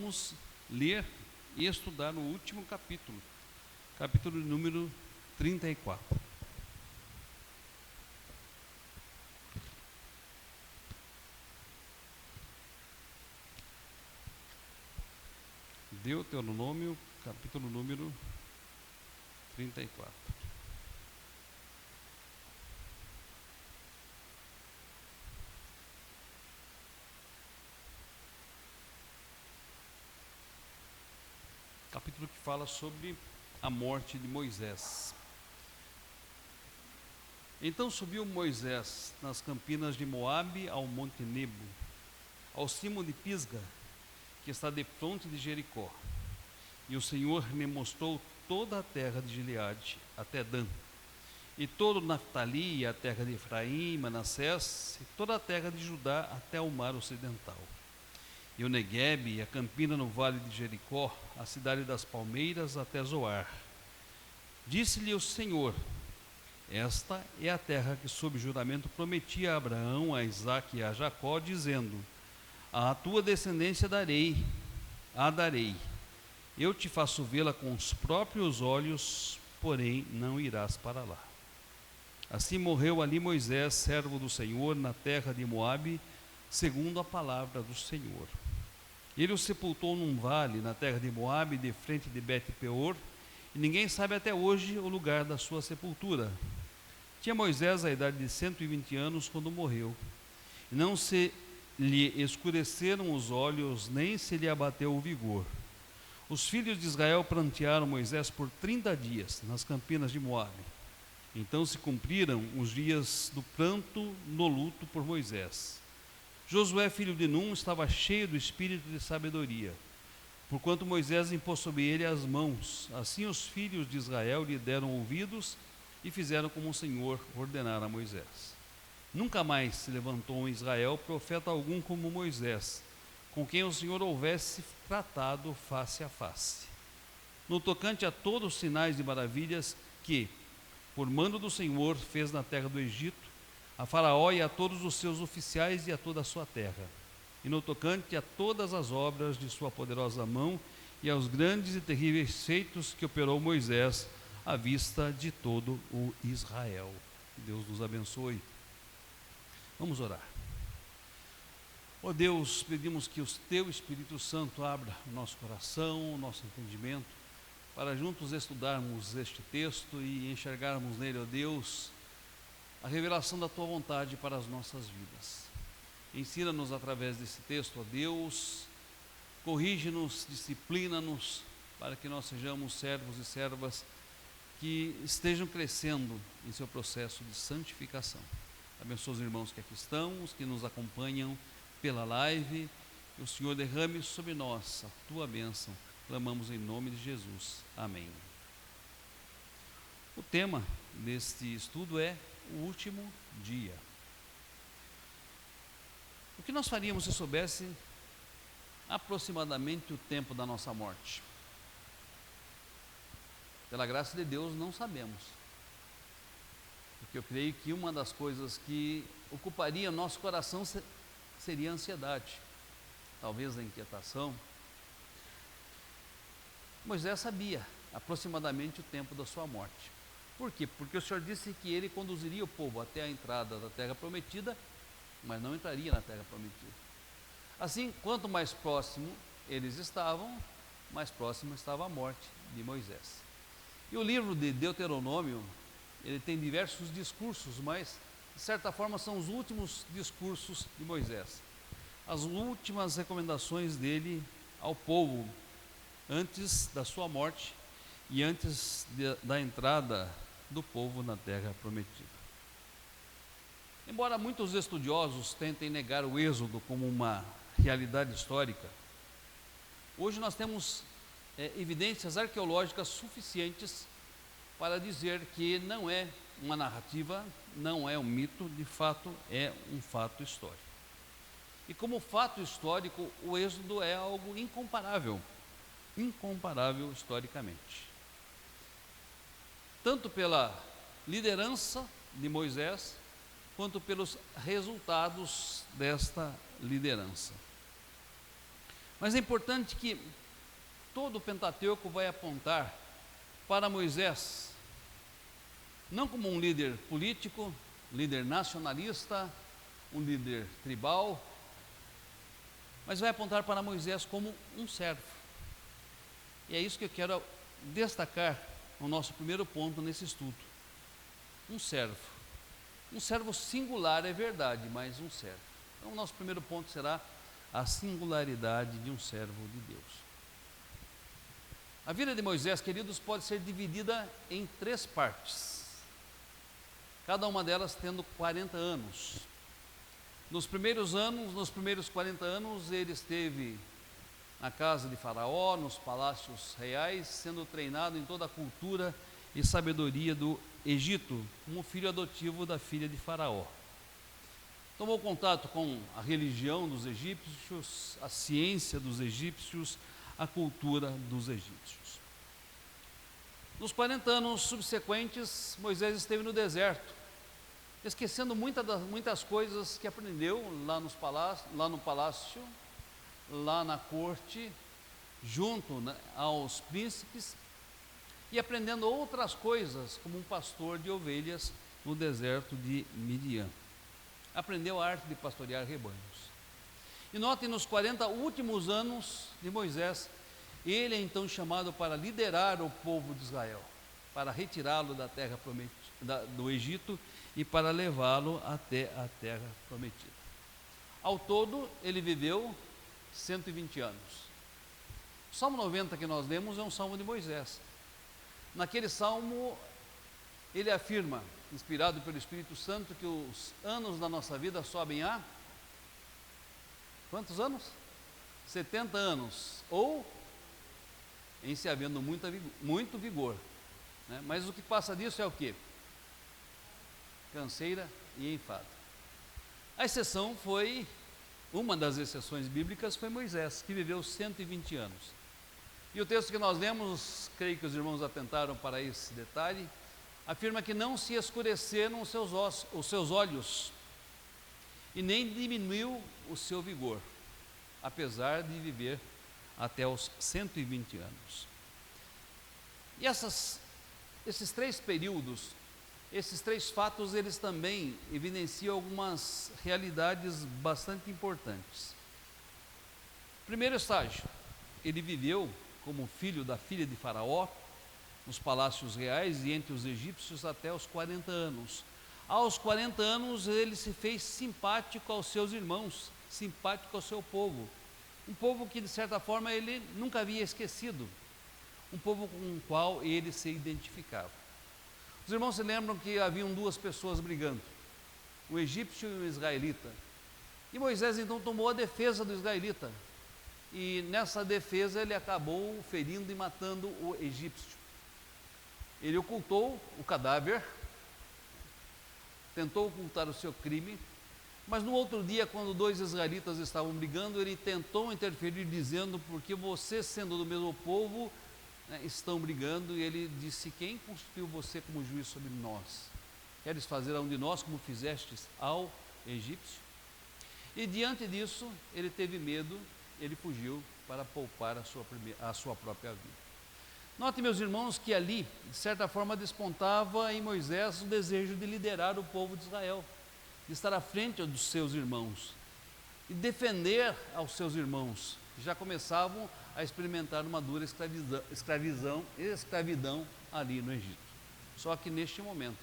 vamos ler e estudar o último capítulo, capítulo número 34. Deuteronômio, capítulo número 34. Capítulo que fala sobre a morte de Moisés. Então subiu Moisés nas campinas de Moabe ao monte Nebo, ao cimo de Pisga, que está defronte de Jericó. E o Senhor lhe mostrou toda a terra de Gileade, até Dan, e todo Naftali, e a terra de Efraim, Manassés, e toda a terra de Judá, até o mar ocidental. E o Neguebe, e a campina no vale de Jericó, a cidade das palmeiras, até Zoar. Disse-lhe o Senhor: esta é a terra que sob juramento prometi a Abraão, a Isaque e a Jacó, dizendo: à tua descendência darei. Eu te faço vê-la com os próprios olhos, porém não irás para lá. Assim morreu ali Moisés, servo do Senhor, na terra de Moabe, segundo a palavra do Senhor. Ele o sepultou num vale, na terra de Moabe, de frente de Bet-peor, e ninguém sabe até hoje o lugar da sua sepultura. Tinha Moisés a idade de 120 anos quando morreu, e não se lhe escureceram os olhos, nem se lhe abateu o vigor. Os filhos de Israel prantearam Moisés por 30 dias, nas campinas de Moabe. Então se cumpriram os dias do pranto no luto por Moisés. Josué, filho de Num, estava cheio do espírito de sabedoria, porquanto Moisés impôs sobre ele as mãos. Assim os filhos de Israel lhe deram ouvidos e fizeram como o Senhor ordenara a Moisés. Nunca mais se levantou em Israel profeta algum como Moisés, com quem o Senhor houvesse tratado face a face. No tocante a todos os sinais e maravilhas que, por mando do Senhor, fez na terra do Egito, a Faraó e a todos os seus oficiais e a toda a sua terra, e no tocante a todas as obras de sua poderosa mão e aos grandes e terríveis feitos que operou Moisés à vista de todo o Israel. Deus nos abençoe. Vamos orar. Ó Deus, pedimos que o Teu Espírito Santo abra o nosso coração, o nosso entendimento, para juntos estudarmos este texto e enxergarmos nele, ó Deus, a revelação da Tua vontade para as nossas vidas. Ensina-nos através desse texto, ó Deus, corrige-nos, disciplina-nos, para que nós sejamos servos e servas que estejam crescendo em seu processo de santificação. Abençoa os irmãos que aqui estão, os que nos acompanham pela live, que o Senhor derrame sobre nós a Tua bênção. Clamamos em nome de Jesus. Amém. O tema deste estudo é o último dia. O que nós faríamos se soubesse aproximadamente o tempo da nossa morte? Pela graça de Deus, não sabemos. Porque eu creio que uma das coisas que ocuparia nosso coração seria a ansiedade, talvez a inquietação. Moisés sabia aproximadamente o tempo da sua morte. Por quê? Porque o Senhor disse que ele conduziria o povo até a entrada da terra prometida, mas não entraria na terra prometida. Assim, quanto mais próximo eles estavam, mais próxima estava a morte de Moisés. E o livro de Deuteronômio, ele tem diversos discursos, mas de certa forma são os últimos discursos de Moisés, as últimas recomendações dele ao povo antes da sua morte e antes da entrada do povo na terra prometida. Embora muitos estudiosos tentem negar o êxodo como uma realidade histórica, hoje nós temos evidências arqueológicas suficientes para dizer que não é uma narrativa, não é um mito, de fato é um fato histórico. E como fato histórico, o êxodo é algo incomparável historicamente. Tanto pela liderança de Moisés, quanto pelos resultados desta liderança. Mas é importante que todo o Pentateuco vai apontar para Moisés, não como um líder político, líder nacionalista, um líder tribal, mas vai apontar para Moisés como um servo. E é isso que eu quero destacar no nosso primeiro ponto nesse estudo. Um servo. Um servo singular, é verdade, mas um servo. Então, o nosso primeiro ponto será a singularidade de um servo de Deus. A vida de Moisés, queridos, pode ser dividida em 3 partes, cada uma delas tendo 40 anos. Nos primeiros 40 anos, ele esteve na casa de Faraó, nos palácios reais, sendo treinado em toda a cultura e sabedoria do Egito, como filho adotivo da filha de Faraó. Tomou contato com a religião dos egípcios, a ciência dos egípcios, a cultura dos egípcios. Nos 40 anos subsequentes, Moisés esteve no deserto, esquecendo muitas coisas que aprendeu lá no palácio, lá na corte, junto aos príncipes, e aprendendo outras coisas, como um pastor de ovelhas no deserto de Midian. Aprendeu a arte de pastorear rebanhos. E notem, nos 40 últimos anos de Moisés, ele é então chamado para liderar o povo de Israel, para retirá-lo da terra prometida, do Egito, e para levá-lo até a terra prometida. Ao todo, ele viveu 120 anos. O Salmo 90 que nós lemos é um salmo de Moisés. Naquele salmo, ele afirma, inspirado pelo Espírito Santo, que os anos da nossa vida sobem a quantos anos? 70 anos, ou em se havendo muito vigor, né? Mas o que passa disso é o quê? Canseira e enfado. A exceção foi, uma das exceções bíblicas foi Moisés, que viveu 120 anos. E o texto que nós lemos, creio que os irmãos atentaram para esse detalhe, afirma que não se escureceram os seus olhos e nem diminuiu o seu vigor, apesar de viver até os 120 anos. E esses 3 períodos, esses 3 fatos, eles também evidenciam algumas realidades bastante importantes. Primeiro estágio, ele viveu como filho da filha de Faraó, nos palácios reais e entre os egípcios até os 40 anos. Aos 40 anos ele se fez simpático aos seus irmãos, simpático ao seu povo, um povo que de certa forma ele nunca havia esquecido, um povo com o qual ele se identificava. Os irmãos se lembram que haviam 2 pessoas brigando, um egípcio e um israelita, e Moisés então tomou a defesa do israelita, e nessa defesa ele acabou ferindo e matando o egípcio. Ele ocultou o cadáver, tentou ocultar o seu crime, mas no outro dia, quando 2 israelitas estavam brigando, ele tentou interferir, dizendo: porque vocês, sendo do mesmo povo, estão brigando. E ele disse: quem constituiu você como juiz sobre nós? Queres fazer a um de nós como fizestes ao egípcio? E diante disso, ele teve medo, ele fugiu para poupar a sua própria vida. Note, meus irmãos, que ali, de certa forma, despontava em Moisés o desejo de liderar o povo de Israel, de estar à frente dos seus irmãos e defender aos seus irmãos, que já começavam a experimentar uma dura escravidão ali no Egito. Só que neste momento,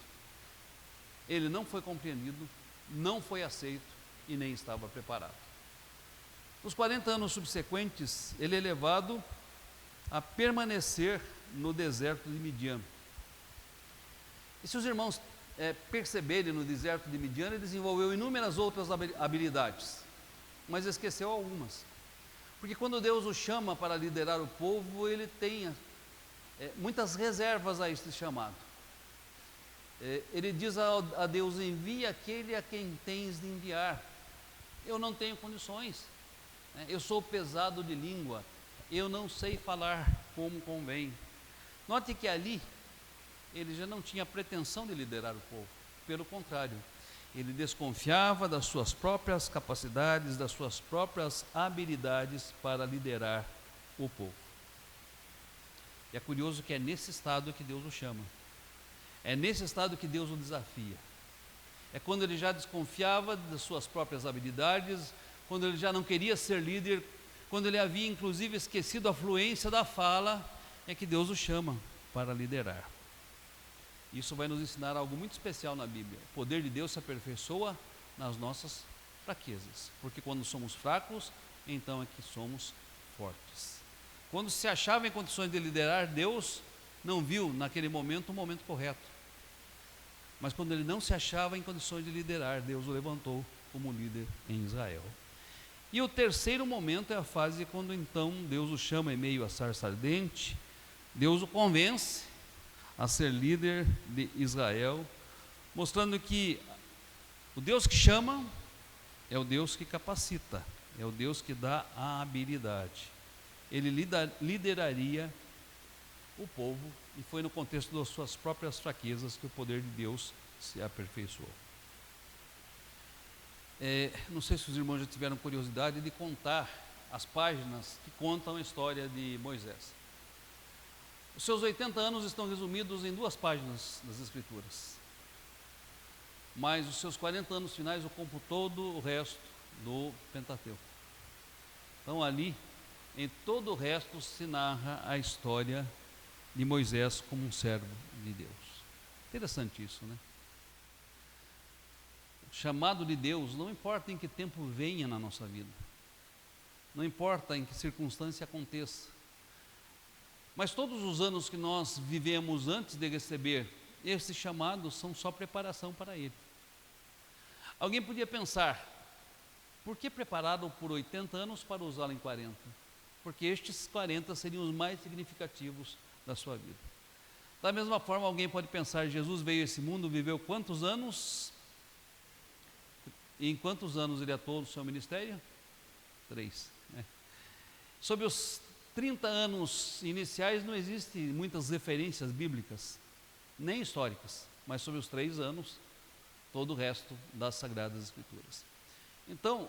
ele não foi compreendido, não foi aceito e nem estava preparado. Nos 40 anos subsequentes, ele é levado a permanecer no deserto de Midian. E se os irmãos perceberem, no deserto de Midian, ele desenvolveu inúmeras outras habilidades, mas esqueceu algumas. Porque quando Deus o chama para liderar o povo, ele tem muitas reservas a este chamado. Ele diz a Deus: envia aquele a quem tens de enviar. Eu não tenho condições, eu sou pesado de língua, eu não sei falar como convém. Note que ali ele já não tinha pretensão de liderar o povo, pelo contrário, Ele desconfiava das suas próprias capacidades, das suas próprias habilidades para liderar o povo. E é curioso que é nesse estado que Deus o chama. É nesse estado que Deus o desafia. É quando ele já desconfiava das suas próprias habilidades, quando ele já não queria ser líder, quando ele havia inclusive esquecido a fluência da fala, é que Deus o chama para liderar. Isso vai nos ensinar algo muito especial na Bíblia. O poder de Deus se aperfeiçoa nas nossas fraquezas, porque quando somos fracos, então é que somos fortes. Quando se achava em condições de liderar, Deus não viu naquele momento o momento correto. Mas quando ele não se achava em condições de liderar, Deus o levantou como líder em Israel. E o terceiro momento é a fase quando então Deus o chama em meio à sarça ardente, Deus o convence a ser líder de Israel, mostrando que o Deus que chama é o Deus que capacita, é o Deus que dá a habilidade. Ele lideraria o povo, e foi no contexto das suas próprias fraquezas que o poder de Deus se aperfeiçoou. Não sei se os irmãos já tiveram curiosidade de contar as páginas que contam a história de Moisés. Os seus 80 anos estão resumidos em 2 páginas das Escrituras, mas os seus 40 anos finais ocupam todo o resto do Pentateuco. Então ali, em todo o resto, se narra a história de Moisés como um servo de Deus. Interessante isso, né? O chamado de Deus, não importa em que tempo venha na nossa vida, não importa em que circunstância aconteça, mas todos os anos que nós vivemos antes de receber esse chamado são só preparação para ele. Alguém podia pensar, por que preparado por 80 anos para usá-lo em 40? Porque estes 40 seriam os mais significativos da sua vida. Da mesma forma, alguém pode pensar, Jesus veio a esse mundo, viveu quantos anos? E em quantos anos ele atuou no seu ministério? 3. Sobre os 30 anos iniciais não existem muitas referências bíblicas, nem históricas, mas sobre os 3 anos, todo o resto das Sagradas Escrituras. Então,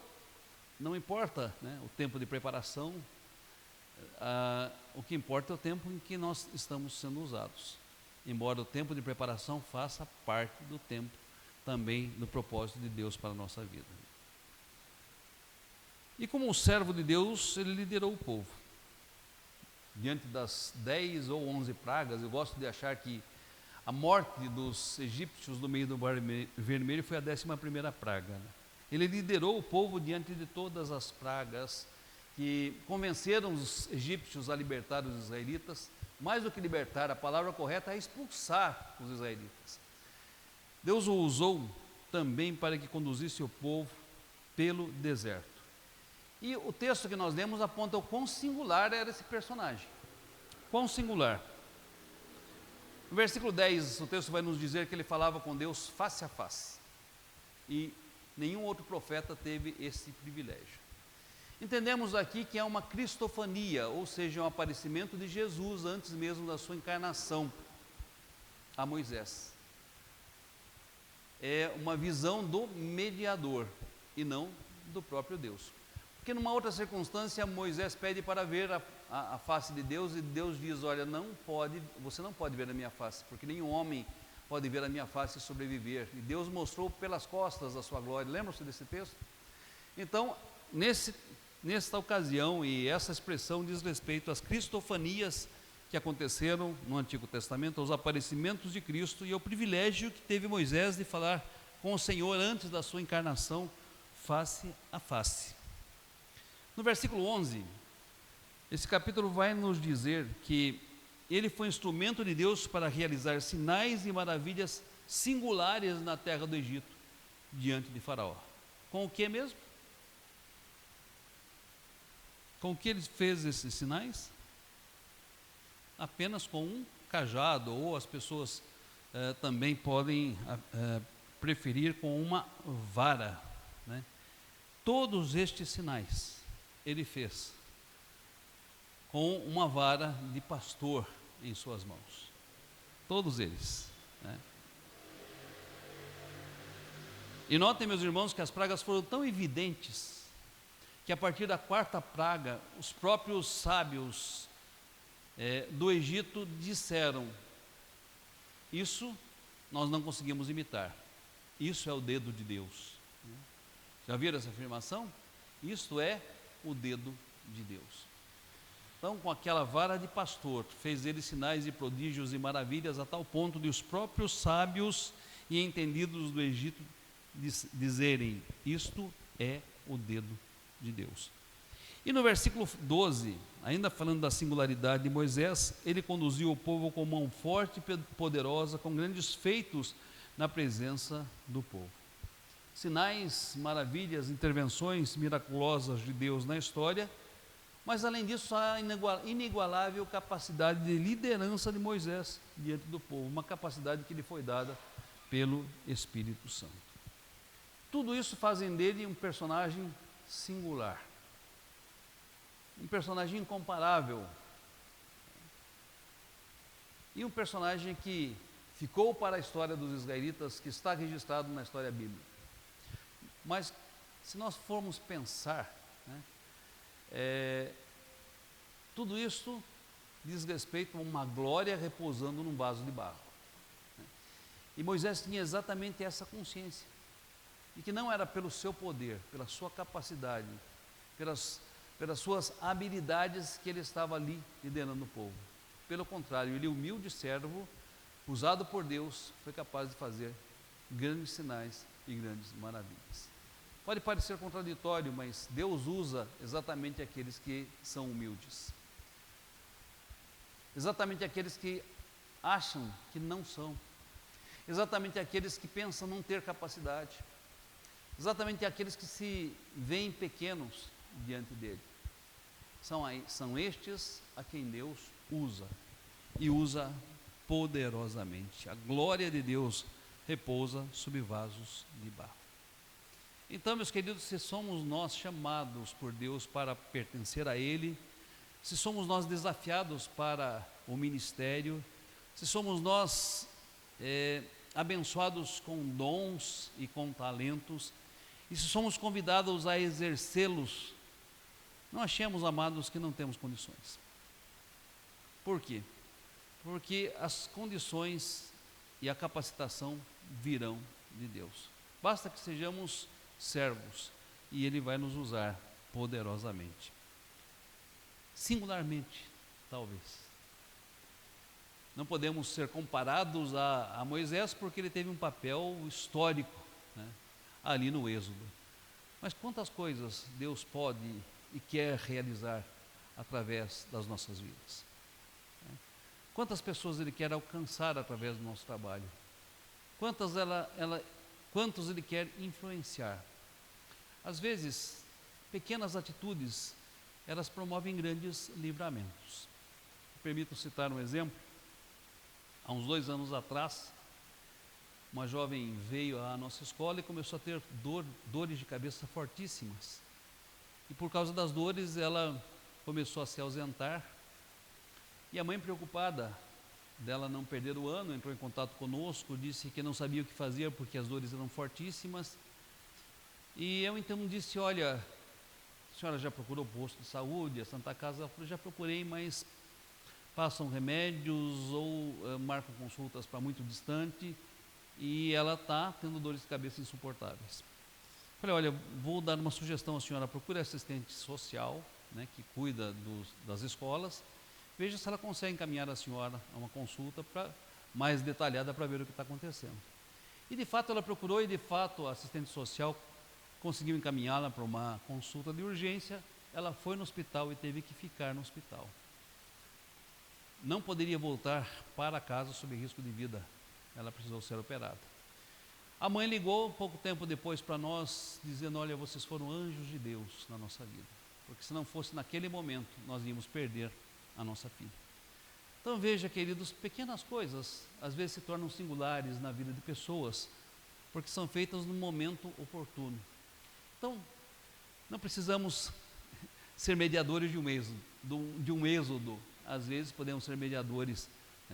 não importa, né, o tempo de preparação, o que importa é o tempo em que nós estamos sendo usados, embora o tempo de preparação faça parte do tempo também do propósito de Deus para a nossa vida. E como um servo de Deus, ele liderou o povo. Diante das 10 ou 11 pragas, eu gosto de achar que a morte dos egípcios no meio do Mar Vermelho foi a 11ª praga, né? Ele liderou o povo diante de todas as pragas que convenceram os egípcios a libertar os israelitas. Mais do que libertar, a palavra correta é expulsar os israelitas. Deus o usou também para que conduzisse o povo pelo deserto. E o texto que nós lemos aponta o quão singular era esse personagem. Quão singular. No versículo 10, o texto vai nos dizer que ele falava com Deus face a face. E nenhum outro profeta teve esse privilégio. Entendemos aqui que é uma cristofania, ou seja, um aparecimento de Jesus antes mesmo da sua encarnação a Moisés. É uma visão do mediador e não do próprio Deus. Porque numa outra circunstância, Moisés pede para ver a face de Deus, e Deus diz, olha, você não pode ver a minha face, porque nenhum homem pode ver a minha face e sobreviver. E Deus mostrou pelas costas a sua glória. Lembram-se desse texto? Então, nesta ocasião, e essa expressão diz respeito às cristofanias que aconteceram no Antigo Testamento, aos aparecimentos de Cristo e ao privilégio que teve Moisés de falar com o Senhor antes da sua encarnação, face a face. No versículo 11, esse capítulo vai nos dizer que ele foi instrumento de Deus para realizar sinais e maravilhas singulares na terra do Egito, diante de Faraó. Com o que mesmo? Com o que ele fez esses sinais? Apenas com um cajado, ou as pessoas também podem preferir com uma vara, né? Todos estes sinais ele fez com uma vara de pastor em suas mãos. Todos eles, né? E notem, meus irmãos, que as pragas foram tão evidentes que a partir da quarta praga, os próprios sábios do Egito disseram: isso nós não conseguimos imitar, isso é o dedo de Deus. Já viram essa afirmação? Isto é o dedo de Deus. Então, com aquela vara de pastor, fez ele sinais e prodígios e maravilhas, a tal ponto de os próprios sábios e entendidos do Egito dizerem: isto é o dedo de Deus. E no versículo 12, ainda falando da singularidade de Moisés, ele conduziu o povo com mão forte e poderosa, com grandes feitos na presença do povo. Sinais, maravilhas, intervenções miraculosas de Deus na história, mas além disso a inigualável capacidade de liderança de Moisés diante do povo, uma capacidade que lhe foi dada pelo Espírito Santo. Tudo isso fazem dele um personagem singular, um personagem incomparável, e um personagem que ficou para a história dos israelitas, que está registrado na história bíblica. Mas se nós formos pensar, tudo isso diz respeito a uma glória repousando num vaso de barro. E Moisés tinha exatamente essa consciência, e que não era pelo seu poder, pela sua capacidade, pelas suas habilidades que ele estava ali liderando o povo. Pelo contrário, ele, humilde servo, usado por Deus, foi capaz de fazer grandes sinais e grandes maravilhas. Pode parecer contraditório, mas Deus usa exatamente aqueles que são humildes, exatamente aqueles que acham que não são, exatamente aqueles que pensam não ter capacidade, exatamente aqueles que se veem pequenos diante dele. São estes a quem Deus usa, e usa poderosamente. A glória de Deus repousa sobre vasos de barro. Então, meus queridos, se somos nós chamados por Deus para pertencer a Ele, se somos nós desafiados para o ministério, se somos nós abençoados com dons e com talentos, e se somos convidados a exercê-los, não achemos, amados, que não temos condições. Por quê? Porque as condições e a capacitação virão de Deus. Basta que sejamos servos e Ele vai nos usar poderosamente. Singularmente, talvez. Não podemos ser comparados a Moisés, porque ele teve um papel histórico, ali no Êxodo. Mas quantas coisas Deus pode e quer realizar através das nossas vidas? Quantas pessoas Ele quer alcançar através do nosso trabalho? Quantos Ele quer influenciar? Às vezes, pequenas atitudes, elas promovem grandes livramentos. Permito citar um exemplo. Há uns 2 anos atrás, uma jovem veio à nossa escola e começou a ter dores de cabeça fortíssimas. E por causa das dores, ela começou a se ausentar. E a mãe, preocupada dela não perder o ano, entrou em contato conosco, disse que não sabia o que fazer porque as dores eram fortíssimas. E eu então disse: olha, a senhora já procurou o posto de saúde, a Santa Casa? Ela falou: já procurei, mas passam remédios ou marcam consultas para muito distante, e ela está tendo dores de cabeça insuportáveis. Falei: olha, vou dar uma sugestão à senhora, procure assistente social, que cuida das escolas, veja se ela consegue encaminhar a senhora a uma consulta mais detalhada para ver o que está acontecendo. E de fato ela procurou, e de fato a assistente social conseguiu encaminhá-la para uma consulta de urgência. Ela foi no hospital e teve que ficar no hospital. Não poderia voltar para casa sob risco de vida, ela precisou ser operada. A mãe ligou pouco tempo depois para nós, dizendo: olha, vocês foram anjos de Deus na nossa vida, porque se não fosse naquele momento, nós íamos perder a nossa filha. Então veja, queridos, pequenas coisas às vezes se tornam singulares na vida de pessoas, porque são feitas no momento oportuno. Então, não precisamos ser mediadores de um êxodo. Às vezes podemos ser mediadores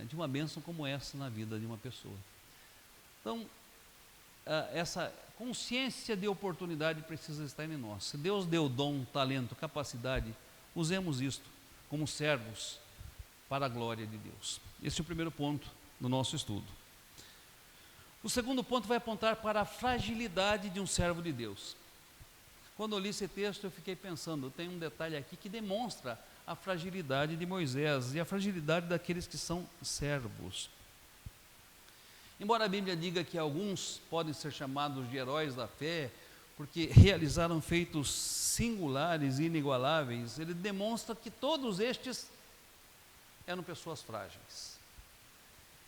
de uma bênção como essa na vida de uma pessoa. Então, essa consciência de oportunidade precisa estar em nós. Se Deus deu dom, talento, capacidade, usemos isto como servos para a glória de Deus. Esse é o primeiro ponto do nosso estudo. O segundo ponto vai apontar para a fragilidade de um servo de Deus. Quando eu li esse texto, eu fiquei pensando, tem um detalhe aqui que demonstra a fragilidade de Moisés e a fragilidade daqueles que são servos. Embora a Bíblia diga que alguns podem ser chamados de heróis da fé, porque realizaram feitos singulares e inigualáveis, ele demonstra que todos estes eram pessoas frágeis.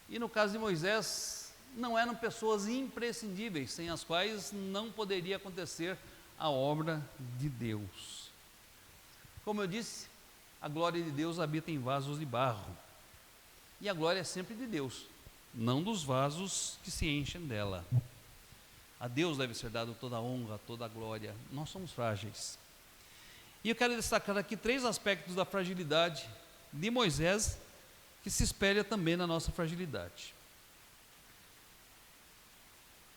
E no caso de Moisés, não eram pessoas imprescindíveis, sem as quais não poderia acontecer a obra de Deus. Como eu disse, a glória de Deus habita em vasos de barro. E a glória é sempre de Deus, não dos vasos que se enchem dela. A Deus deve ser dado toda a honra, toda a glória. Nós somos frágeis. E eu quero destacar aqui 3 aspectos da fragilidade de Moisés, que se espelha também na nossa fragilidade.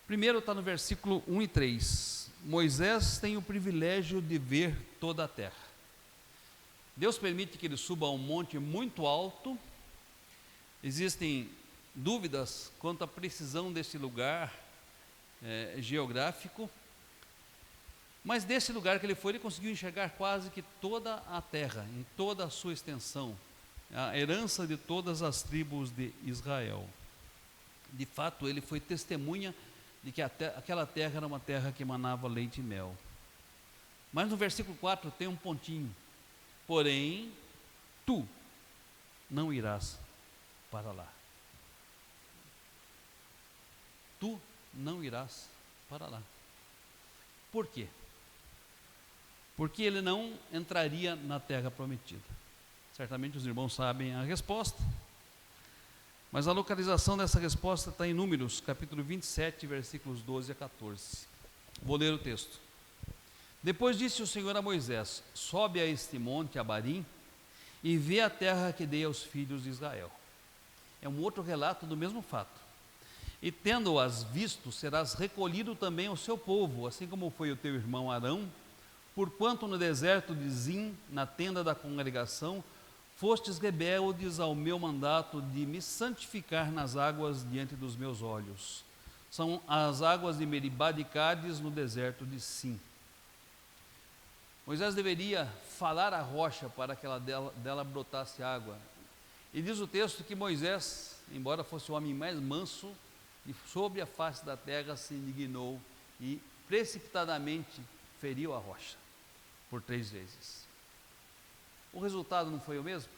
Primeiro está no versículo 1 e 3. Moisés tem o privilégio de ver toda a terra. Deus permite que ele suba a um monte muito alto. Existem dúvidas quanto à precisão desse lugar geográfico, mas desse lugar que ele foi, ele conseguiu enxergar quase que toda a terra, em toda a sua extensão, a herança de todas as tribos de Israel. De fato, ele foi testemunha de que aquela terra era uma terra que emanava leite e mel. Mas no versículo 4 tem um pontinho: porém, tu não irás para lá. Tu não irás para lá. Por quê? Porque ele não entraria na terra prometida. Certamente os irmãos sabem a resposta, mas a localização dessa resposta está em Números, capítulo 27, versículos 12 a 14. Vou ler o texto. Depois disse o Senhor a Moisés: sobe a este monte Abarim e vê a terra que dei aos filhos de Israel. É um outro relato do mesmo fato. E tendo-as visto, serás recolhido também ao seu povo, assim como foi o teu irmão Arão, porquanto no deserto de Zim, na tenda da congregação, fostes rebeldes ao meu mandato de me santificar nas águas diante dos meus olhos. São as águas de Meribá de Cádiz, no deserto de Sim. Moisés deveria falar à rocha para que dela brotasse água. E diz o texto que Moisés, embora fosse o homem mais manso, e sobre a face da terra se indignou e precipitadamente feriu a rocha por 3 vezes. O resultado não foi o mesmo?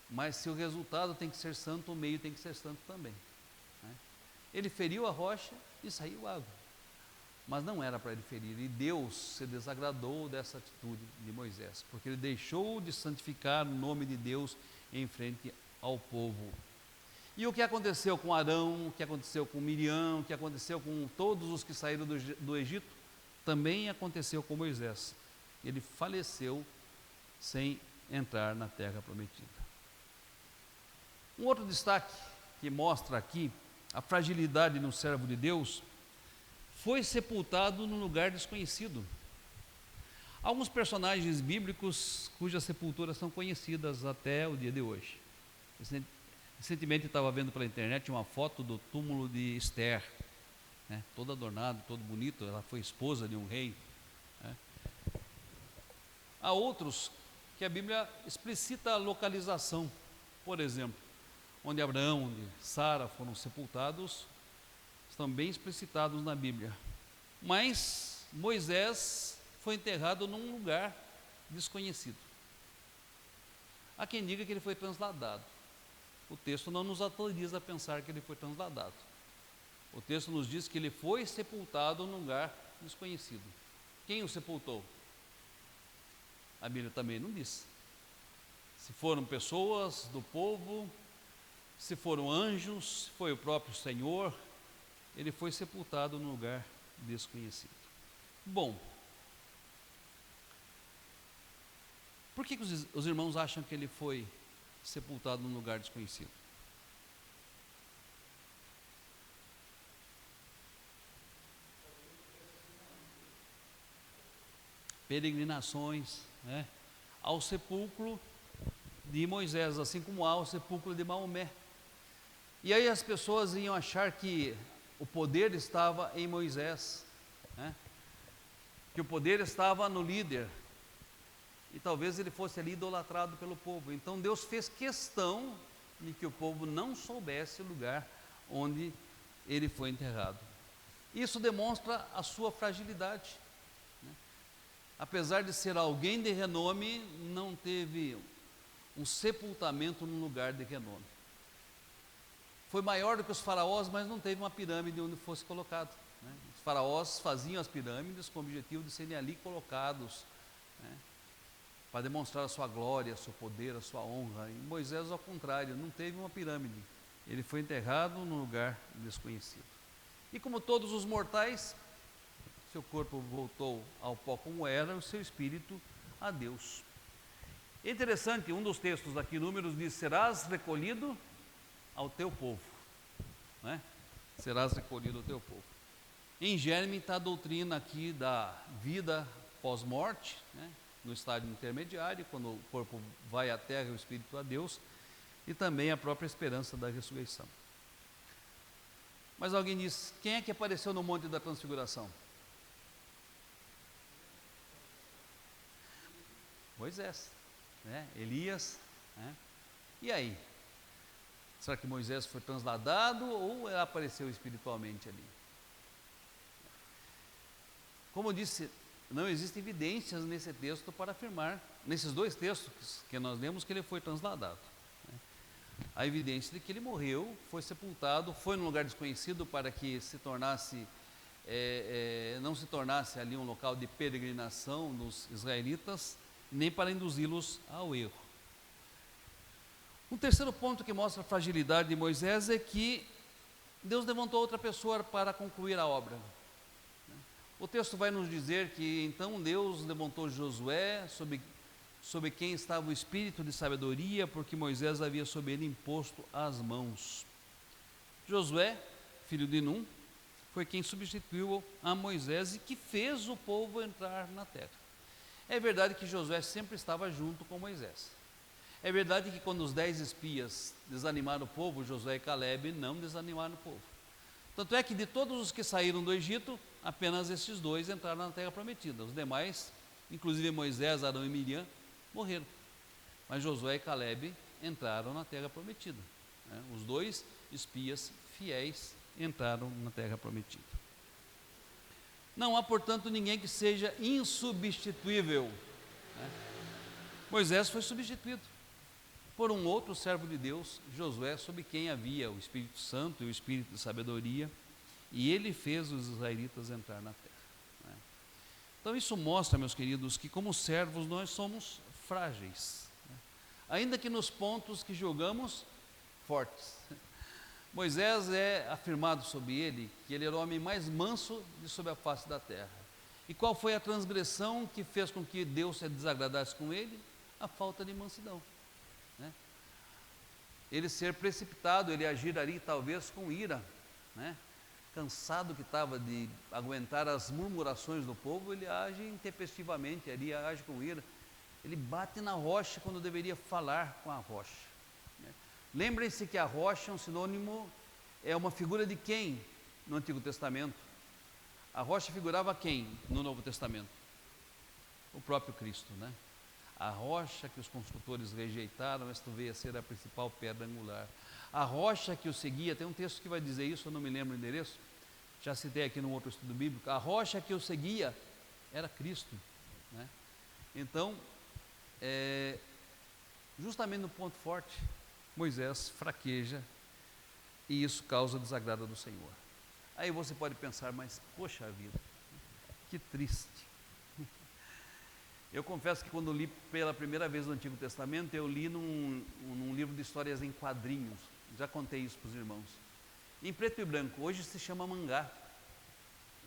Mas se o resultado tem que ser santo, o meio tem que ser santo também, né? Ele feriu a rocha e saiu água, mas não era para ele ferir, e Deus se desagradou dessa atitude de Moisés, porque ele deixou de santificar o nome de Deus em frente ao povo. E o que aconteceu com Arão, o que aconteceu com Miriam, o que aconteceu com todos os que saíram do Egito, também aconteceu com Moisés. Ele faleceu sem entrar na terra prometida. Um outro destaque que mostra aqui a fragilidade no servo de Deus: foi sepultado num lugar desconhecido. Alguns personagens bíblicos cujas sepulturas são conhecidas até o dia de hoje. Recentemente estava vendo pela internet uma foto do túmulo de Esther, né, todo adornado, todo bonito. Ela foi esposa de um rei, né. Há outros que a Bíblia explicita a localização. Por exemplo, onde Abraão, onde Sara foram sepultados, estão bem explicitados na Bíblia. Mas Moisés foi enterrado num lugar desconhecido. Há quem diga que ele foi transladado. O texto não nos autoriza a pensar que ele foi transladado. O texto nos diz que ele foi sepultado num lugar desconhecido. Quem o sepultou? A Bíblia também não diz. Se foram pessoas do povo, se foram anjos, se foi o próprio Senhor, ele foi sepultado num lugar desconhecido. Bom, por que os irmãos acham que ele foi sepultado num lugar desconhecido? peregrinações, né, ao sepulcro de Moisés, assim como há o sepulcro de Maomé. E aí as pessoas iam achar que o poder estava em Moisés, né, que o poder estava no líder, e talvez ele fosse ali idolatrado pelo povo. Então Deus fez questão de que o povo não soubesse o lugar onde ele foi enterrado. Isso demonstra a sua fragilidade, né? Apesar de ser alguém de renome, não teve um sepultamento num lugar de renome. Foi maior do que os faraós, mas não teve uma pirâmide onde fosse colocado, né? Os faraós faziam as pirâmides com o objetivo de serem ali colocados, né, para demonstrar a sua glória, o seu poder, a sua honra. E Moisés, ao contrário, não teve uma pirâmide. Ele foi enterrado num lugar desconhecido. E como todos os mortais, seu corpo voltou ao pó como era, o seu espírito a Deus. É interessante, um dos textos aqui, Números, diz: serás recolhido ao teu povo, né? Serás recolhido ao teu povo. Em germe está a doutrina aqui da vida pós-morte, né, no estágio intermediário, quando o corpo vai à terra e o espírito a Deus, e também a própria esperança da ressurreição. Mas alguém diz: quem é que apareceu no Monte da Transfiguração? Moisés, né? Elias, né? E aí? Será que Moisés foi transladado ou apareceu espiritualmente ali? Como eu disse, não existem evidências nesse texto para afirmar, nesses dois textos que nós lemos, que ele foi transladado. A evidência de que ele morreu, foi sepultado, foi num lugar desconhecido para que se tornasse, não se tornasse ali um local de peregrinação dos israelitas, nem para induzi-los ao erro. Um terceiro ponto que mostra a fragilidade de Moisés é que Deus levantou outra pessoa para concluir a obra. O texto vai nos dizer que então Deus levantou Josué, sobre quem estava o espírito de sabedoria, porque Moisés havia sobre ele imposto as mãos. Josué, filho de Num, foi quem substituiu a Moisés e que fez o povo entrar na terra. É verdade que Josué sempre estava junto com Moisés. É verdade que quando os 10 espias desanimaram o povo, Josué e Calebe não desanimaram o povo. Tanto é que de todos os que saíram do Egito, apenas esses dois entraram na terra prometida. Os demais, inclusive Moisés, Arão e Miriam, morreram. Mas Josué e Calebe entraram na terra prometida, né? Os dois espias fiéis entraram na terra prometida. Não há, portanto, ninguém que seja insubstituível, né? Moisés foi substituído por um outro servo de Deus, Josué, sobre quem havia o Espírito Santo e o Espírito de sabedoria, e ele fez os israelitas entrar na terra, né? Então isso mostra, meus queridos, que como servos nós somos frágeis, né? Ainda que nos pontos que julgamos fortes. Moisés é afirmado sobre ele que ele era o homem mais manso de sobre a face da terra. E qual foi a transgressão que fez com que Deus se desagradasse com ele? A falta de mansidão, né? Ele ser precipitado, ele agir ali talvez com ira, né? Cansado que estava de aguentar as murmurações do povo, ele age intempestivamente, ele age com ira. Ele bate na rocha quando deveria falar com a rocha, né? Lembrem-se que a rocha é um sinônimo, é uma figura de quem no Antigo Testamento? A rocha figurava quem no Novo Testamento? O próprio Cristo, né? A rocha que os construtores rejeitaram, esta veio a ser a principal pedra angular. A rocha que o seguia, tem um texto que vai dizer isso, eu não me lembro o endereço, já citei aqui num outro estudo bíblico. A rocha que o seguia era Cristo, né? Então, justamente no ponto forte, Moisés fraqueja e isso causa desagrado do Senhor. Aí você pode pensar, mas poxa vida, que triste. Eu confesso que quando li pela primeira vez o Antigo Testamento, eu li num livro de histórias em quadrinhos, já contei isso para os irmãos, em preto e branco, hoje se chama mangá,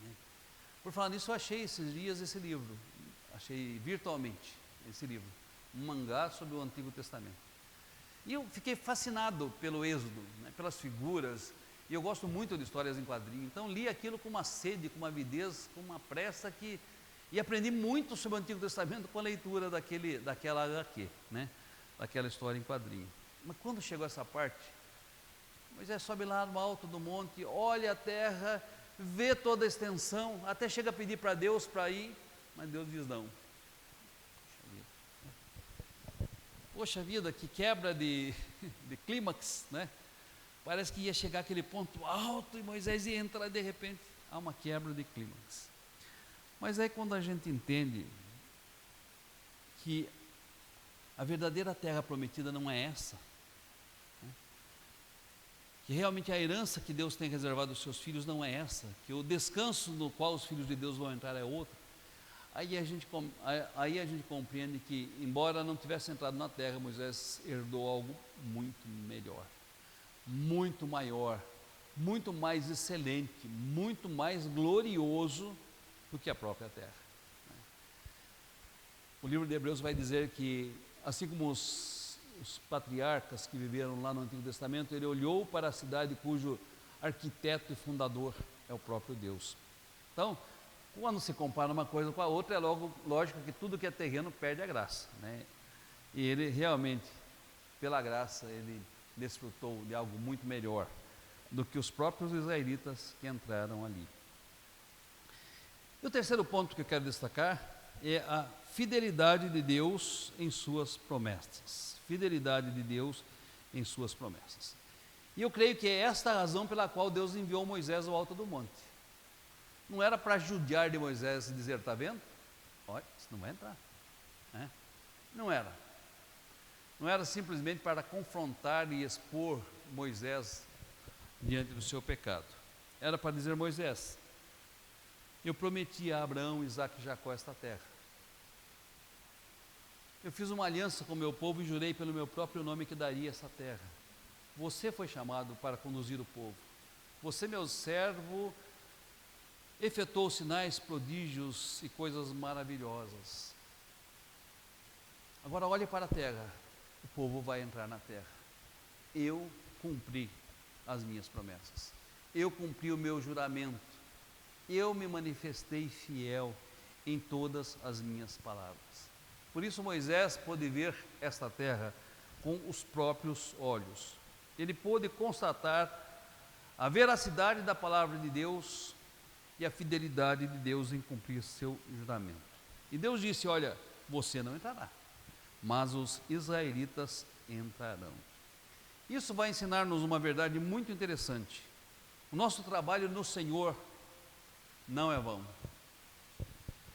né? Por falar nisso, eu achei esses dias esse livro, achei virtualmente esse livro, um mangá sobre o Antigo Testamento. E eu fiquei fascinado pelo Êxodo, né, pelas figuras, e eu gosto muito de histórias em quadrinhos, então li aquilo com uma sede, com uma avidez, com uma pressa que E aprendi muito sobre o Antigo Testamento com a leitura daquela HQ, né? Daquela história em quadrinho. Mas quando chegou essa parte, Moisés sobe lá no alto do monte, olha a terra, vê toda a extensão, até chega a pedir para Deus para ir, mas Deus diz não. Poxa vida, que quebra de clímax, né? Parece que ia chegar aquele ponto alto e Moisés ia entrar e de repente há uma quebra de clímax. Mas aí quando a gente entende que a verdadeira terra prometida não é essa, né? Que realmente a herança que Deus tem reservado aos seus filhos não é essa, que o descanso no qual os filhos de Deus vão entrar é outro, aí a gente compreende que, embora não tivesse entrado na terra, Moisés herdou algo muito melhor, muito maior, muito mais excelente, muito mais glorioso do que a própria terra. O livro de Hebreus vai dizer que, assim como os patriarcas que viveram lá no Antigo Testamento, ele olhou para a cidade cujo arquiteto e fundador é o próprio Deus. Então, quando se compara uma coisa com a outra, é logo lógico que tudo que é terreno perde a graça, né? E ele realmente, pela graça, ele desfrutou de algo muito melhor do que os próprios israelitas que entraram ali. E o terceiro ponto que eu quero destacar é a fidelidade de Deus em suas promessas. Fidelidade de Deus em suas promessas. E eu creio que é esta a razão pela qual Deus enviou Moisés ao alto do monte. Não era para judiar de Moisés e dizer, está vendo? Olha, você não vai entrar. Né? Não era. Não era simplesmente para confrontar e expor Moisés diante do seu pecado. Era para dizer, Moisés, eu prometi a Abraão, Isaque e Jacó esta terra. Eu fiz uma aliança com o meu povo e jurei pelo meu próprio nome que daria essa terra. Você foi chamado para conduzir o povo. Você, meu servo, efetuou sinais, prodígios e coisas maravilhosas. Agora olhe para a terra. O povo vai entrar na terra. Eu cumpri as minhas promessas. Eu cumpri o meu juramento. Eu me manifestei fiel em todas as minhas palavras. Por isso Moisés pôde ver esta terra com os próprios olhos. Ele pôde constatar a veracidade da palavra de Deus e a fidelidade de Deus em cumprir seu juramento. E Deus disse, olha, você não entrará, mas os israelitas entrarão. Isso vai ensinar-nos uma verdade muito interessante. O nosso trabalho no Senhor não é vão.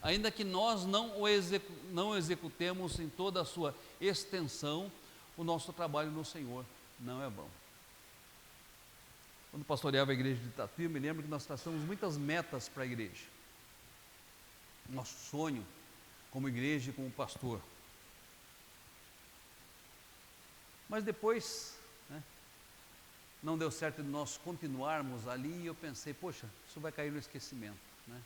Ainda que nós não executemos em toda a sua extensão, o nosso trabalho no Senhor não é vão. Quando pastoreava a igreja de Tatuí, eu me lembro que nós traçamos muitas metas para a igreja. Nosso sonho como igreja e como pastor. Mas depois, não deu certo de nós continuarmos ali e eu pensei, poxa, isso vai cair no esquecimento, né?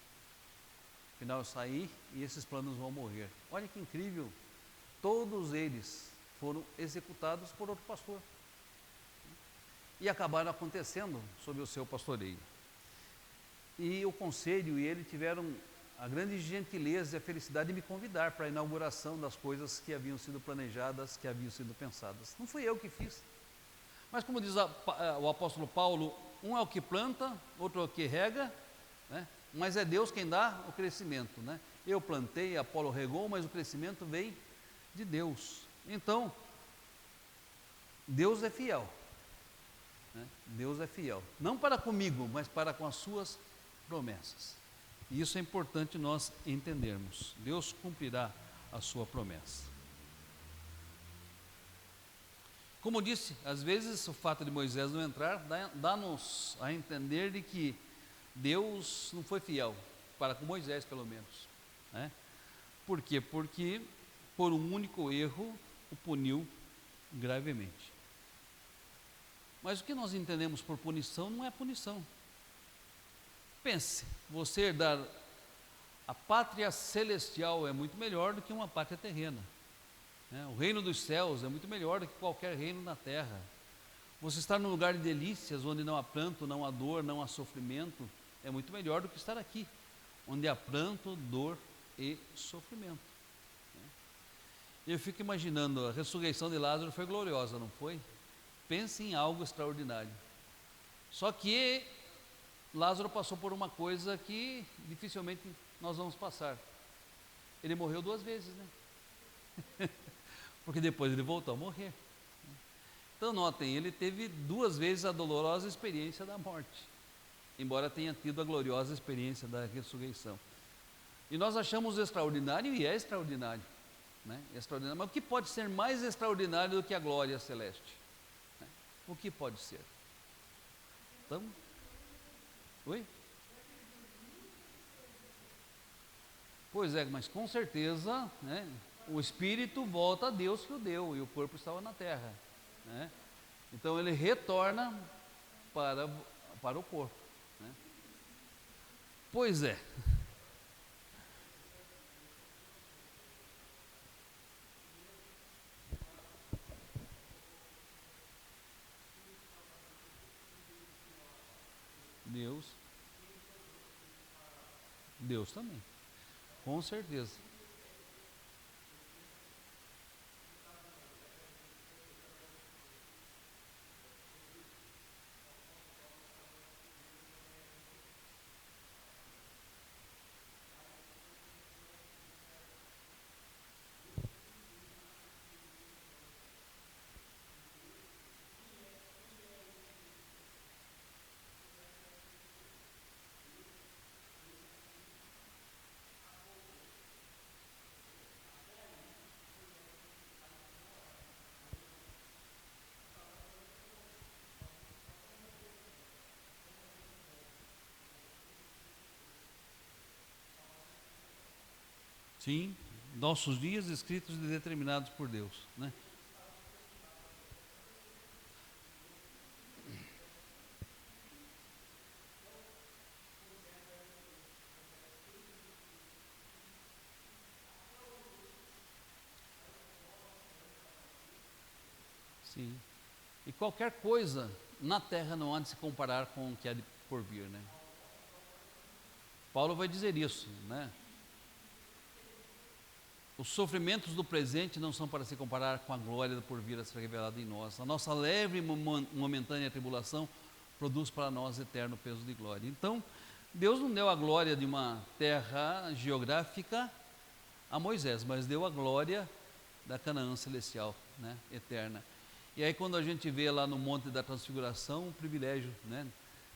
Afinal eu saí e esses planos vão morrer. Olha que incrível, todos eles foram executados por outro pastor e acabaram acontecendo sob o seu pastoreio. E o conselho e ele tiveram a grande gentileza e a felicidade de me convidar para a inauguração das coisas que haviam sido planejadas, que haviam sido pensadas. Não fui eu que fiz. Mas como diz o apóstolo Paulo, um é o que planta, outro é o que rega, né? Mas é Deus quem dá o crescimento, né? Eu plantei, Apolo regou, mas o crescimento vem de Deus. Então, Deus é fiel, né? Deus é fiel, não para comigo, mas para com as suas promessas. E isso é importante nós entendermos. Deus cumprirá a sua promessa. Como disse, às vezes o fato de Moisés não entrar dá-nos a entender de que Deus não foi fiel, para com Moisés pelo menos, né? Por quê? Porque por um único erro o puniu gravemente. Mas o que nós entendemos por punição não é punição. Pense, você herdar a pátria celestial é muito melhor do que uma pátria terrena, né? O reino dos céus é muito melhor do que qualquer reino na terra. Você estar num lugar de delícias, onde não há pranto, não há dor, não há sofrimento, é muito melhor do que estar aqui, onde há pranto, dor e sofrimento. Eu fico imaginando, a ressurreição de Lázaro foi gloriosa, não foi? Pense em algo extraordinário. Só que Lázaro passou por uma coisa que dificilmente nós vamos passar. Ele morreu 2 vezes, né? Porque depois ele voltou a morrer. Então notem, ele teve 2 vezes a dolorosa experiência da morte, embora tenha tido a gloriosa experiência da ressurreição. E nós achamos extraordinário, e é extraordinário, né? Extraordinário. Mas o que pode ser mais extraordinário do que a glória celeste? O que pode ser? Então, oi? Pois é, mas com certeza, né, o espírito volta a Deus que o deu, e o corpo estava na terra, né? Então ele retorna para o corpo, né? Pois é. Deus também, com certeza. Sim, nossos dias escritos e determinados por Deus, né? Sim. E qualquer coisa na terra não há de se comparar com o que há de por vir, né? Paulo vai dizer isso, né? Os sofrimentos do presente não são para se comparar com a glória por vir a ser revelada em nós. A nossa leve e momentânea tribulação produz para nós eterno peso de glória. Então, Deus não deu a glória de uma terra geográfica a Moisés, mas deu a glória da Canaã celestial, né, eterna. E aí quando a gente vê lá no Monte da Transfiguração, o privilégio, né,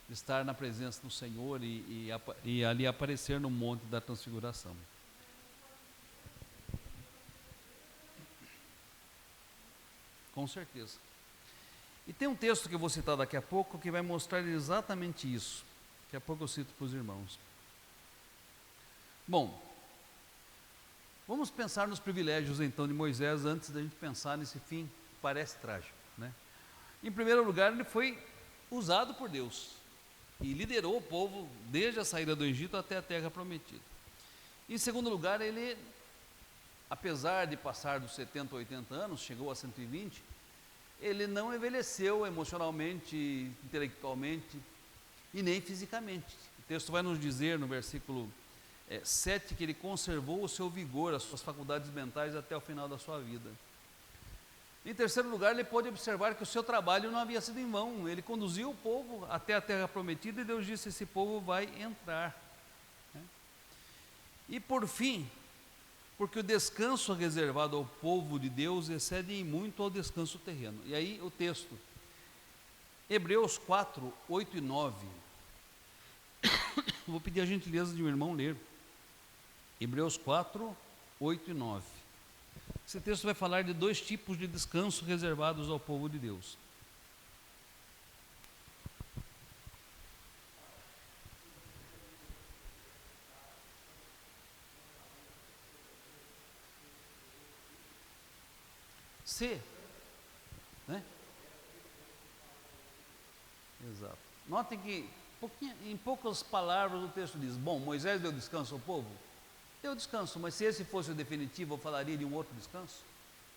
de estar na presença do Senhor e ali aparecer no Monte da Transfiguração. Com certeza. E tem um texto que eu vou citar daqui a pouco que vai mostrar exatamente isso. Daqui a pouco eu cito para os irmãos. Bom, vamos pensar nos privilégios então de Moisés antes da gente pensar nesse fim que parece trágico, né? Em primeiro lugar, ele foi usado por Deus e liderou o povo desde a saída do Egito até a terra prometida. Em segundo lugar, ele, apesar de passar dos 70, 80 anos, chegou a 120, ele não envelheceu emocionalmente, intelectualmente e nem fisicamente. O texto vai nos dizer no versículo 7 que ele conservou o seu vigor, as suas faculdades mentais até o final da sua vida. Em terceiro lugar, ele pôde observar que o seu trabalho não havia sido em vão. Ele conduziu o povo até a terra prometida e Deus disse: esse povo vai entrar. E por fim, porque o descanso reservado ao povo de Deus excede em muito ao descanso terreno. E aí o texto, Hebreus 4, 8 e 9. Vou pedir a gentileza de um irmão ler. Hebreus 4, 8 e 9. Esse texto vai falar de 2 tipos de descanso reservados ao povo de Deus. Né? Exato. Notem que em poucas palavras o texto diz: bom, Moisés deu descanso ao povo? Deu descanso, mas se esse fosse o definitivo, eu falaria de um outro descanso,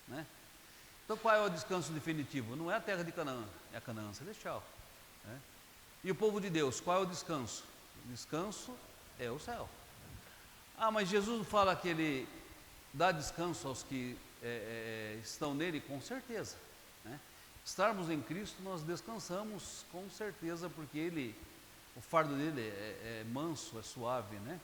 né? Então qual é o descanso definitivo? Não é a terra de Canaã, é a Canaã celestial, né? E o povo de Deus, qual é o descanso? O descanso é o céu. Mas Jesus não fala que Ele dá descanso aos que estão nele? Com certeza, né? Estarmos em Cristo, nós descansamos com certeza, porque o fardo dele é manso, é suave, né?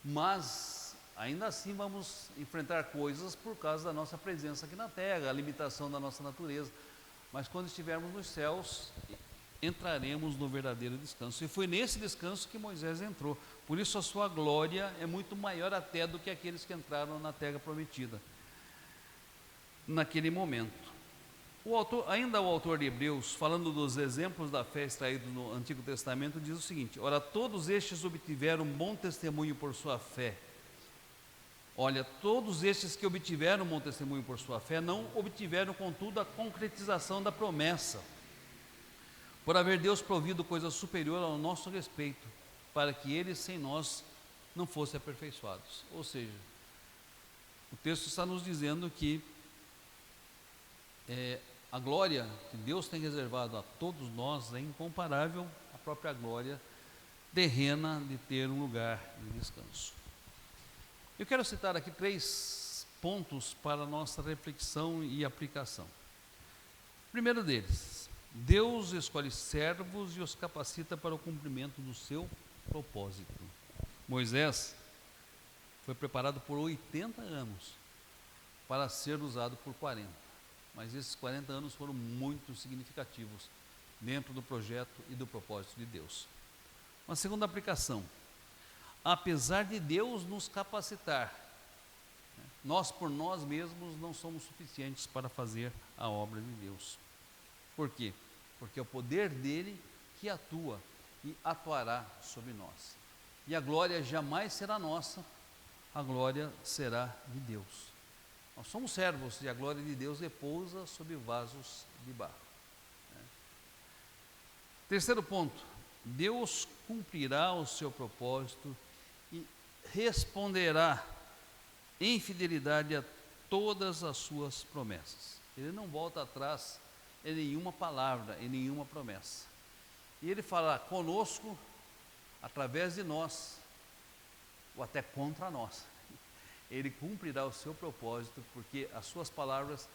Mas ainda assim vamos enfrentar coisas por causa da nossa presença aqui na terra, a limitação da nossa natureza. Mas quando estivermos nos céus, entraremos no verdadeiro descanso. E foi nesse descanso que Moisés entrou. Por isso a sua glória é muito maior até do que aqueles que entraram na terra prometida naquele momento. Ainda o autor de Hebreus, falando dos exemplos da fé extraídos no Antigo Testamento, diz o seguinte: ora, todos estes obtiveram bom testemunho por sua fé. Olha, todos estes que obtiveram bom testemunho por sua fé, não obtiveram, contudo, a concretização da promessa, por haver Deus provido coisa superior ao nosso respeito, para que eles sem nós não fossem aperfeiçoados. Ou seja, o texto está nos dizendo que a glória que Deus tem reservado a todos nós é incomparável à própria glória terrena de ter um lugar de descanso. Eu quero citar aqui 3 pontos para a nossa reflexão e aplicação. O primeiro deles: Deus escolhe servos e os capacita para o cumprimento do seu propósito. Moisés foi preparado por 80 anos para ser usado por 40. Mas esses 40 anos foram muito significativos dentro do projeto e do propósito de Deus. Uma segunda aplicação: apesar de Deus nos capacitar, nós por nós mesmos não somos suficientes para fazer a obra de Deus. Por quê? Porque é o poder dele que atua e atuará sobre nós. E a glória jamais será nossa, a glória será de Deus. Nós somos servos e a glória de Deus repousa sobre vasos de barro. Terceiro ponto: Deus cumprirá o seu propósito e responderá em fidelidade a todas as suas promessas. Ele não volta atrás em nenhuma palavra, em nenhuma promessa. E ele falará conosco, através de nós, ou até contra nós. Ele cumprirá o seu propósito, porque as suas palavras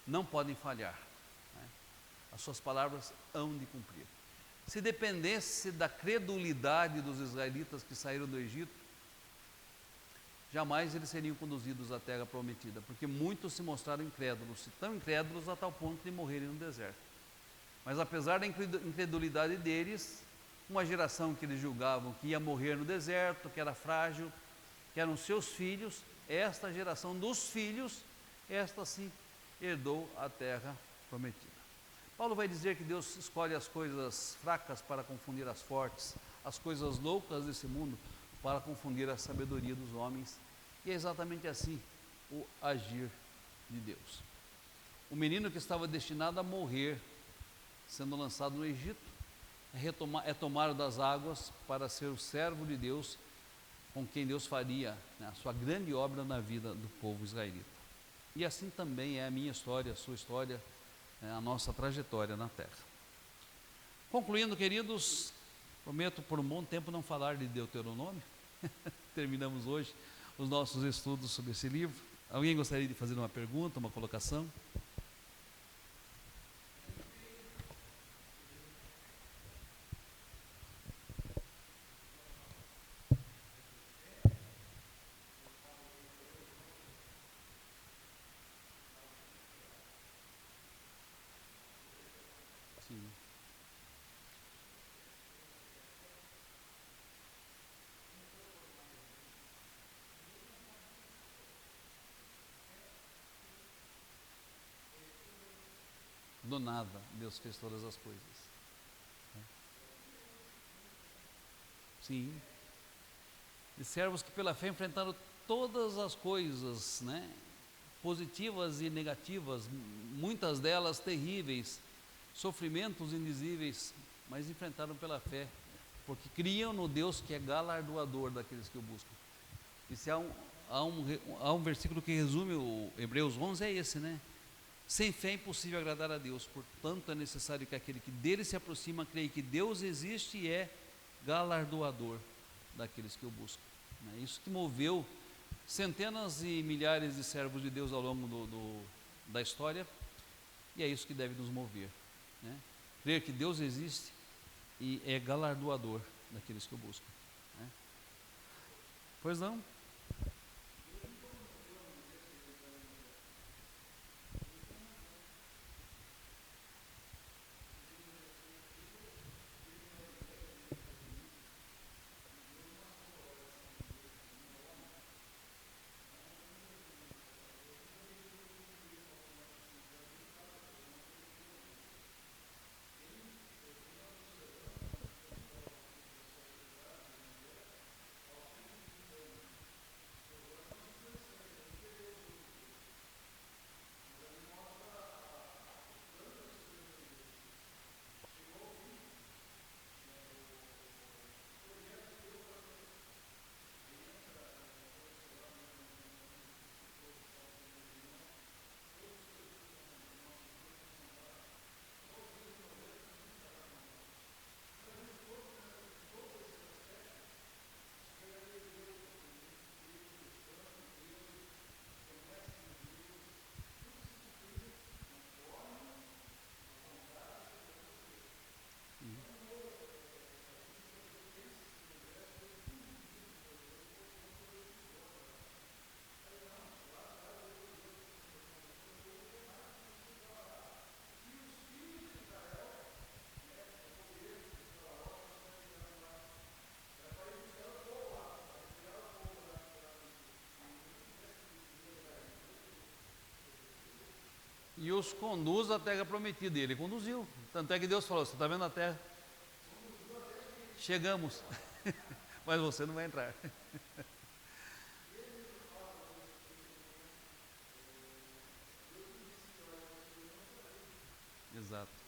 não podem falhar, né? As suas palavras hão de cumprir. Se dependesse da credulidade dos israelitas que saíram do Egito, jamais eles seriam conduzidos à terra prometida, porque muitos se mostraram incrédulos, tão incrédulos a tal ponto de morrerem no deserto. Mas apesar da incredulidade deles, uma geração que eles julgavam que ia morrer no deserto, que era frágil, que eram seus filhos, esta geração dos filhos, esta sim herdou a terra prometida. Paulo vai dizer que Deus escolhe as coisas fracas para confundir as fortes, as coisas loucas desse mundo para confundir a sabedoria dos homens, e é exatamente assim o agir de Deus. O menino que estava destinado a morrer, sendo lançado no Egito, é tomado das águas para ser o servo de Deus, com quem Deus faria, né, a sua grande obra na vida do povo israelita. E assim também é a minha história, a sua história, a nossa trajetória na terra. Concluindo, queridos, prometo por um bom tempo não falar de Deuteronômio. Terminamos hoje os nossos estudos sobre esse livro. Alguém gostaria de fazer uma pergunta, uma colocação? Sim. Do nada, Deus fez todas as coisas. Sim. E servos que pela fé enfrentaram todas as coisas, né, positivas e negativas, muitas delas terríveis, sofrimentos indizíveis, mas enfrentaram pela fé, porque criam no Deus que é galardoador daqueles que o buscam. E se há um versículo que resume o Hebreus 11, é esse, né? Sem fé é impossível agradar a Deus, portanto é necessário que aquele que dele se aproxima creia que Deus existe e é galardoador daqueles que o buscam. né? Isso que moveu centenas e milhares de servos de Deus ao longo da história, e é isso que deve nos mover, né? Crer que Deus existe e é galardoador daqueles que o buscam, né? Pois não? E os conduz à terra prometida. E ele conduziu. Tanto é que Deus falou: você está vendo a terra? Chegamos, mas você não vai entrar. Exato.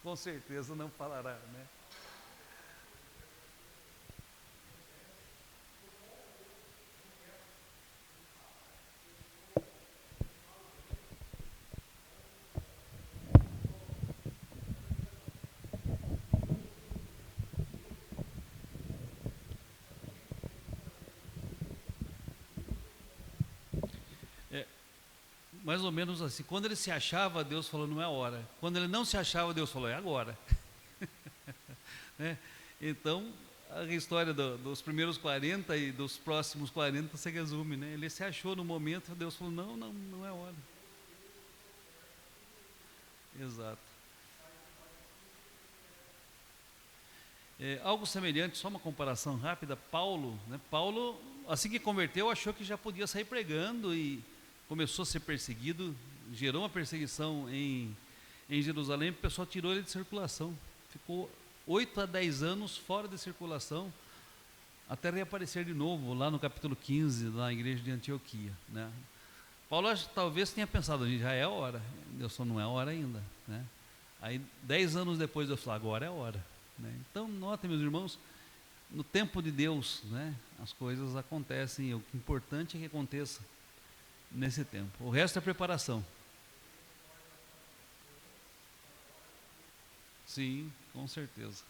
Com certeza não falará, né? É, mais ou menos assim. Quando ele se achava, Deus falou: não é a hora. Quando ele não se achava, Deus falou: é agora. Né? Então, a história dos primeiros 40 e dos próximos 40 se resume, né? Ele se achou no momento, Deus falou: não, não, não é a hora. Exato. Algo semelhante, só uma comparação rápida, Paulo, né? Paulo, assim que converteu, achou que já podia sair pregando e começou a ser perseguido, gerou uma perseguição em Jerusalém, o pessoal tirou ele de circulação, ficou 8 a 10 anos fora de circulação, até reaparecer de novo, lá no capítulo 15, na igreja de Antioquia, né? Paulo talvez tenha pensado: já é a hora, Deus só não é a hora ainda, né? Aí 10 anos depois Deus falou: agora é a hora, né? Então notem, meus irmãos, no tempo de Deus, né, as coisas acontecem, o importante é que aconteça nesse tempo, o resto é preparação. Sim, com certeza.